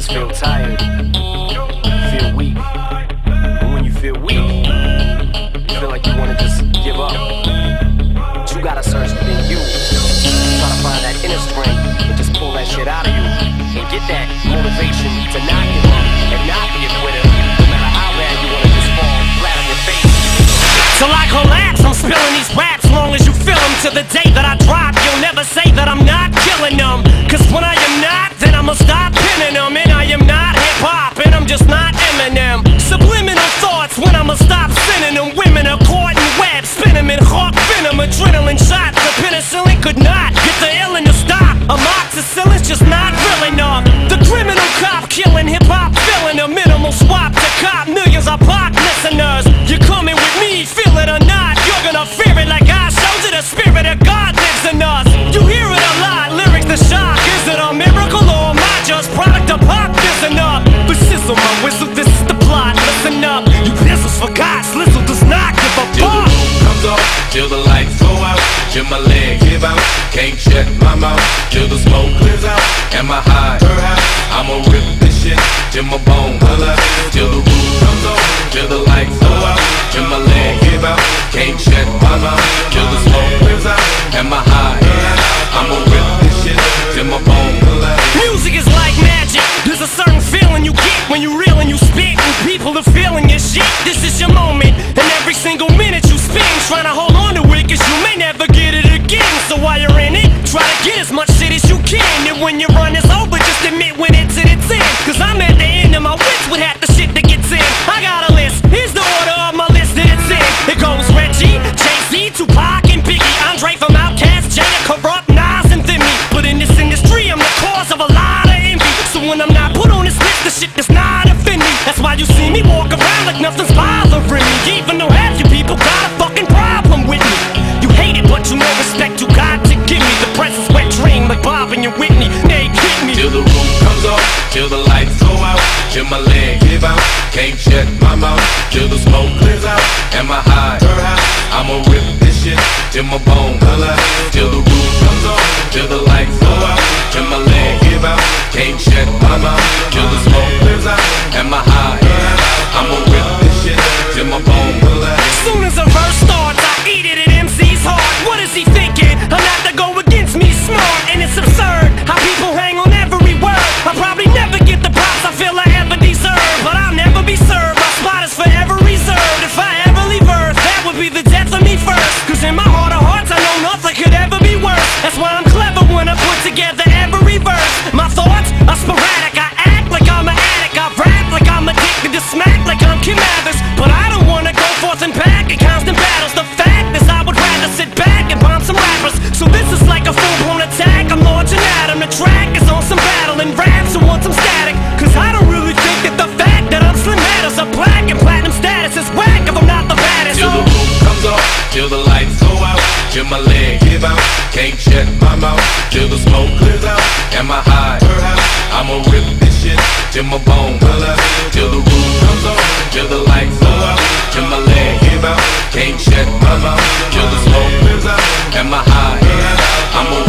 just feel tired, feel weak. And when you feel weak, you feel like you wanna just give up. But you gotta search within you, try to find that inner strength and just pull that shit out of you and get that motivation to not give up and not be a quitter, no matter how bad you wanna just fall flat on your face. Till I collapse, I'm spilling these raps long as you feel them. To the day that I drop, you'll never say that I'm not killing them. Cause when I am not, then I'ma stop pinning them. And I am not hip-hop, and I'm just not Eminem. Subliminal thoughts when I'ma stop sending them. Women are caught in webs, spin them in hawk venom. Adrenaline shots, the penicillin could not get the illin' to stop. Amoxicillin's just not real enough. The criminal cop killing hip-hop, filling a minimal swap to cop millions of pop listeners. You're coming with me, feel it or not, you're gonna fear it like I showed you. The spirit of God lives in us. You hear it a lot, lyrics the shock. Is it a miracle or am I just product of pop? Listen up, but sizzle my whistle, this is the plot. Listen up, you pistols forgot, Slizzle does not give a Till the fuck. roof comes off, till the lights go out, till my leg give out, can't shut my mouth, till the smoke clears out, and my high, I'ma rip this shit, till my bone holla, till the roof comes off, till the lights go out, till my leg give out, can't shut my mouth, till the smoke clears out, and my high, I'ma rip this shit, till my bone holla. Music is like magic. There's a certain feeling you get when you reel and you spit, and people are feeling your shit. This is your moment, and every single minute you spend trying to hold on to it, cause you may never get it again. So while you're in it, try to get as much shit as you can. And when your run is over, just admit when it's in its end. Cause I'm at the end of my wits with half the shit that gets in. I got a list, here's the order of my list that it's in. It goes Reggie, Jay-Z, Tupac, and Biggie, Andre from Outkast, Jada, Corrupt, Nas, and Thimmy. But in this industry, I'm the cause of a lot of envy. So when I'm not put on this list, the shit does not offend me. That's why you see me walk around like nothing's bothering me. Even though half you people got a fucking problem with me. You hate it, but you know respect you got to give me. The press is wet dream like Bob and your Whitney. They kick me. Till the roof comes off, till the lights go out, till my leg give out, can't shut my mouth, till the smoke clears out, and my high, I'ma rip this shit, till my bone holla, till the roof comes off, till the lights go out, till my leg give out, can't shut my mouth, till the smoke clears out, and my high, I'ma rip this shit, till my bone holla. Soon as a verse starts, I eat it at MC's heart. What is he thinking? I'm not to go against me, smart, and it's absurd how people hang on every word. I'll probably never get the props I feel I ever deserve, but I'll never be served. My spot is forever reserved. If I ever leave Earth, that would be the death of me first. Cause in my heart of hearts, I know nothing could ever be worse. That's why I'm clever when I put together every verse. My thoughts are sporadic. I act like I'm an addict. I rap like I'm addicted to smack like I'm Kim Mathers. But I don't wanna go forth and back in constant battles. The fact is I would rather sit back and bomb some rappers. So this is like a full-blown attack. I'm launching at 'em. The track is on some battle and raps and want some static. Cause I don't really think that the fact that I'm Slim matters. A black and platinum status is whack if I'm not the baddest. Till the roof comes off, till the lights go out, till my leg give out, can't shut my mouth, till the smoke clears out, and my high, I'ma rip this shit, till my bone holla, till the roof comes off, till the lights go out, till my leg give out, can't shut my mouth, till the smoke clears out, and my high, I'ma